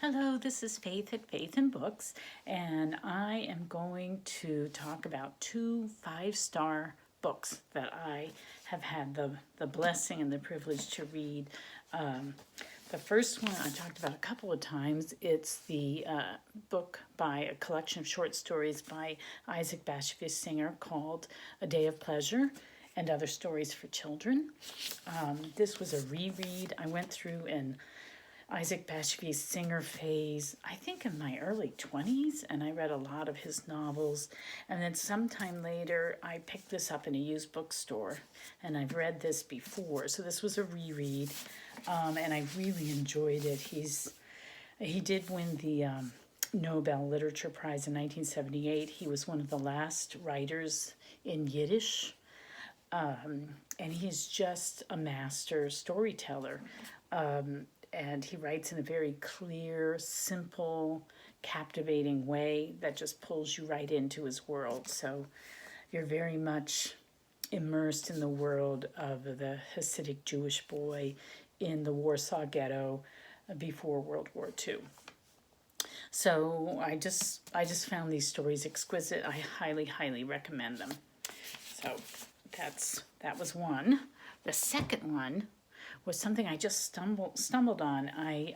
Hello, this is Faith at Faith and Books, and I am going to talk about two five-star books that I have had the blessing and the privilege to read. The first one I talked about a couple of times. It's the book by a collection of short stories by Isaac Bashevis Singer called A Day of Pleasure and Other Stories for Children. This was a reread. I went through and Isaac Bashevis Singer phase, I think in my early 20s, and I read a lot of his novels. And then sometime later, I picked this up in a used bookstore, and I've read this before. So this was a reread, and I really enjoyed it. He did win the Nobel Literature Prize in 1978. He was one of the last writers in Yiddish, and he's just a master storyteller. And he writes in a very clear, simple, captivating way that just pulls you right into his world. So you're very much immersed in the world of the Hasidic Jewish boy in the Warsaw Ghetto before World War II. So I just found these stories exquisite. I highly recommend them. So that was one. The second one was something I just stumbled on. I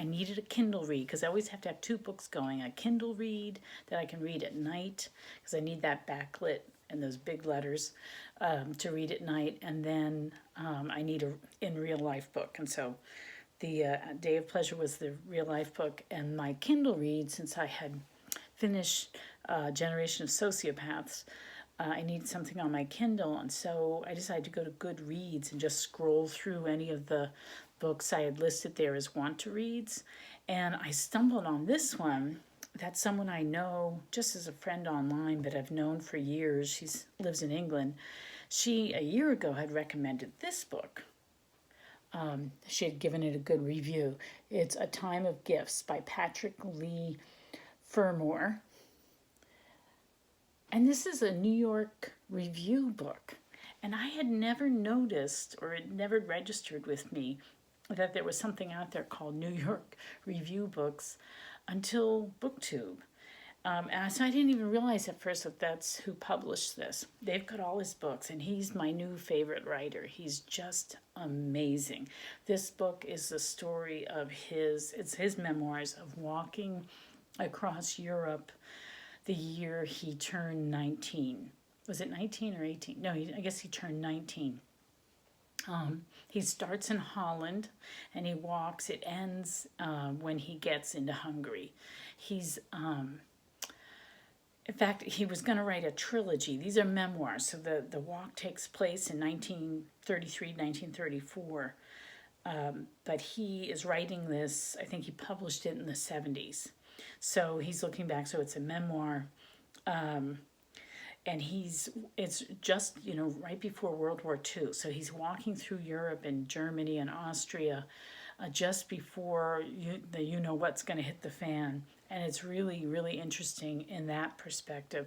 needed a Kindle read because I always have to have two books going. A Kindle read that I can read at night because I need that backlit and those big letters to read at night. And then I need a in real life book. And so the Day of Pleasure was the real life book. And my Kindle read, since I had finished Generation of Sociopaths, I needed something on my Kindle, and so I decided to go to Goodreads and just scroll through any of the books I had listed there as want-to-reads, and I stumbled on this one. That's someone I know just as a friend online, but I've known for years. She lives in England. She, a year ago, had recommended this book. She had given it a good review. It's A Time of Gifts by Patrick Lee Fermor. And this is a New York Review book. And I had never noticed, or it never registered with me, that there was something out there called New York Review books until BookTube. And so I didn't even realize at first that that's who published this. They've got all his books, and he's my new favorite writer. He's just amazing. This book is the story of it's his memoirs of walking across Europe the year he turned 19. Was it 19 or 18? No, I guess he turned 19. He starts in Holland and he walks. It ends when he gets into Hungary. In fact, he was going to write a trilogy. These are memoirs. So the walk takes place in 1933, 1934. But he is writing this, I think he published it in the 70s. So he's looking back, so it's a memoir, and it's just, right before World War II. So he's walking through Europe and Germany and Austria just before what's going to hit the fan. And it's really interesting in that perspective.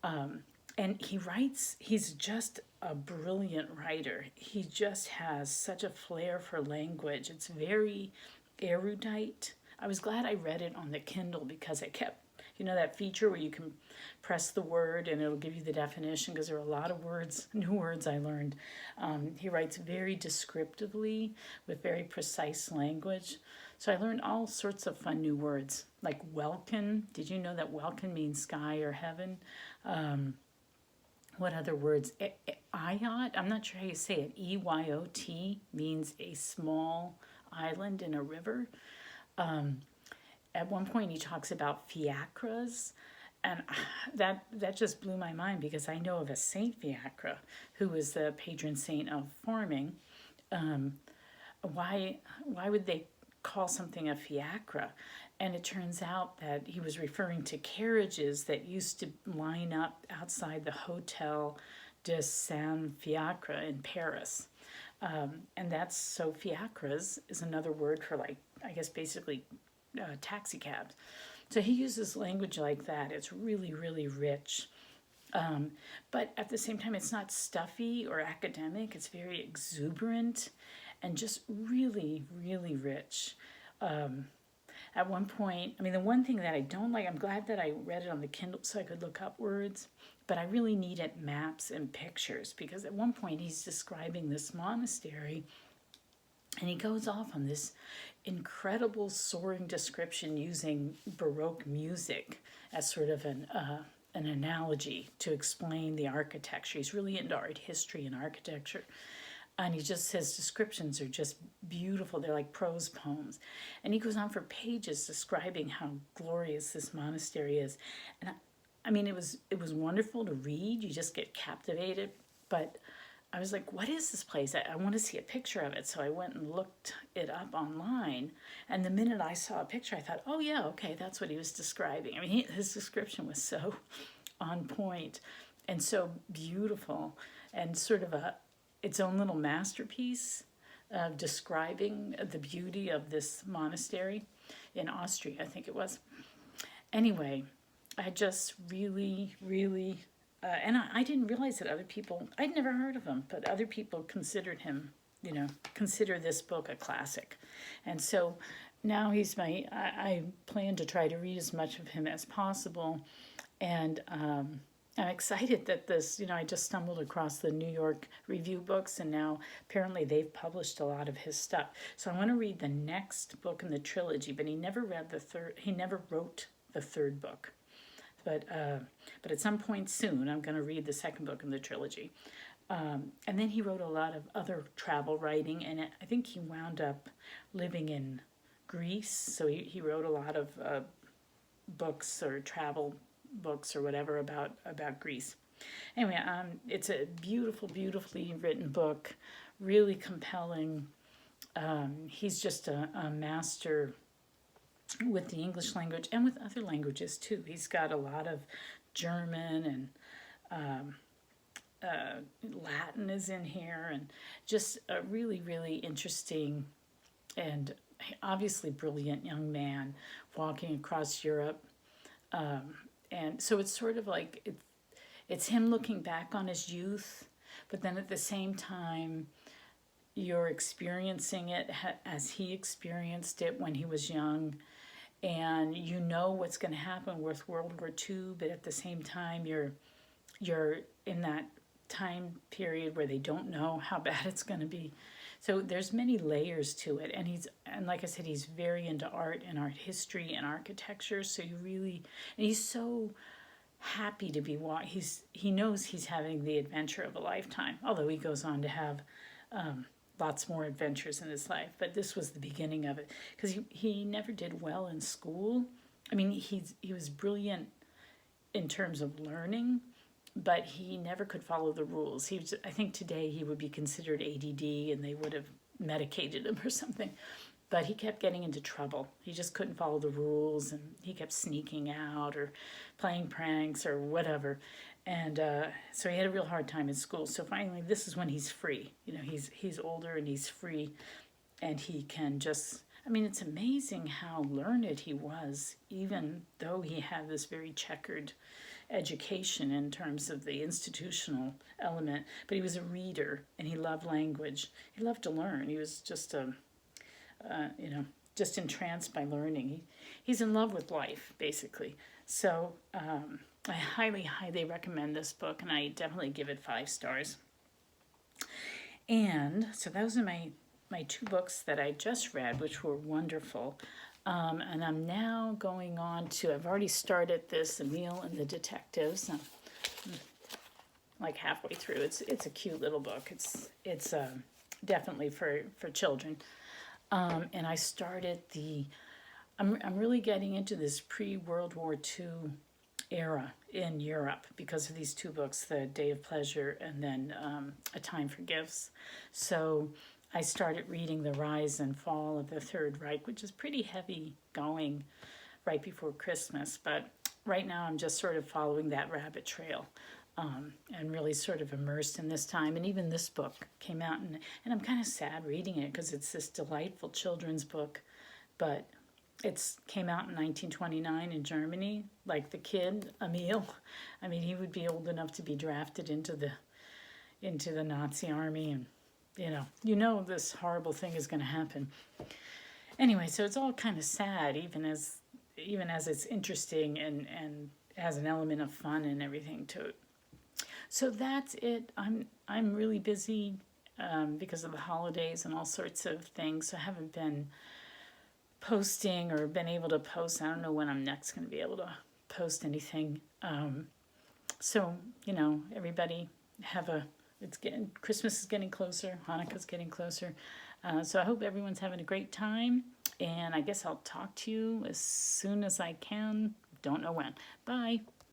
And he's just a brilliant writer. He just has such a flair for language. It's very erudite. I was glad I read it on the Kindle because I kept, that feature where you can press the word and it'll give you the definition, because there are a lot of new words I learned. He writes very descriptively with very precise language. So I learned all sorts of fun new words, like welkin. Did you know that welkin means sky or heaven? What other words? Eyot, I'm not sure how you say it. EYOT means a small island in a river. At one point he talks about fiacres, and that just blew my mind because I know of a Saint Fiacre who was the patron saint of farming. Why would they call something a fiacre? And it turns out that he was referring to carriages that used to line up outside the Hotel de Saint-Fiacre in Paris. And so fiacres is another word for, I guess basically taxi cabs. So he uses language like that. It's really rich. But at the same time, it's not stuffy or academic. It's very exuberant and just really rich. at one point, I mean, the one thing that I don't like, I'm glad that I read it on the Kindle so I could look up words, but I really needed maps and pictures, because at one point he's describing this monastery and he goes off on this incredible soaring description using Baroque music as sort of an analogy to explain the architecture. He's really into art history and architecture. And he just says descriptions are just beautiful. They're like prose poems. And he goes on for pages describing how glorious this monastery is. And I mean, it was wonderful to read. You just get captivated. But I was like, what is this place? I want to see a picture of it. So I went and looked it up online. And the minute I saw a picture, I thought, oh yeah, okay, that's what he was describing. I mean, his description was so on point and so beautiful, and sort of its own little masterpiece of describing the beauty of this monastery in Austria, I think it was. Anyway, I just really, really, and I didn't realize that other people, I'd never heard of him, but other people considered him, consider this book a classic. And so now I plan to try to read as much of him as possible. And I'm excited that this, I just stumbled across the New York Review Books, and now apparently they've published a lot of his stuff. So I want to read the next book in the trilogy, but he never wrote the third book. But at some point soon, I'm going to read the second book in the trilogy. And then he wrote a lot of other travel writing, and I think he wound up living in Greece. So he wrote a lot of books or travel books or whatever about Greece. Anyway, it's a beautifully written book, really compelling. He's just a master with the English language and with other languages too. He's got a lot of German and Latin is in here, and just a really, really interesting and obviously brilliant young man walking across Europe. And so it's sort of like it's him looking back on his youth, but then at the same time, you're experiencing it as he experienced it when he was young, and you know what's going to happen with World War II, but at the same time, you're in that time period where they don't know how bad it's going to be. So there's many layers to it, and like I said, he's very into art and art history and architecture. So he's so happy to be he knows he's having the adventure of a lifetime. Although he goes on to have lots more adventures in his life, but this was the beginning of it, because he never did well in school. I mean, he was brilliant in terms of learning, but he never could follow the rules. I think today he would be considered ADD and they would have medicated him or something. But he kept getting into trouble. He just couldn't follow the rules, and he kept sneaking out or playing pranks or whatever. And so he had a real hard time in school. So finally, this is when he's free. He's older and he's free, and he can just, it's amazing how learned he was, even though he had this very checkered education in terms of the institutional element. But he was a reader, and he loved language. He loved to learn. He was just just entranced by learning. He's in love with life, basically. So I highly, highly recommend this book, and I definitely give it 5 stars. And so those are my 2 books that I just read, which were wonderful. And I'm now going on to, I've already started this, Emile and the Detectives. I'm like halfway through. It's a cute little book. It's definitely for children. And I started I'm really getting into this pre-World War II era in Europe because of these 2 books, The Day of Pleasure and then A Time for Gifts. So I started reading The Rise and Fall of the Third Reich, which is pretty heavy going right before Christmas. But right now I'm just sort of following that rabbit trail. And really sort of immersed in this time. And even this book came out, and I'm kind of sad reading it because it's this delightful children's book, but it came out in 1929 in Germany, like the kid, Emile. He would be old enough to be drafted into the Nazi army, and this horrible thing is going to happen. Anyway, so it's all kind of sad, even as it's interesting and has an element of fun and everything to it. So that's it. I'm really busy because of the holidays and all sorts of things. So I haven't been posting or been able to post. I don't know when I'm next going to be able to post anything. So everybody have a. Christmas is getting closer. Hanukkah's getting closer. So I hope everyone's having a great time. And I guess I'll talk to you as soon as I can. Don't know when. Bye.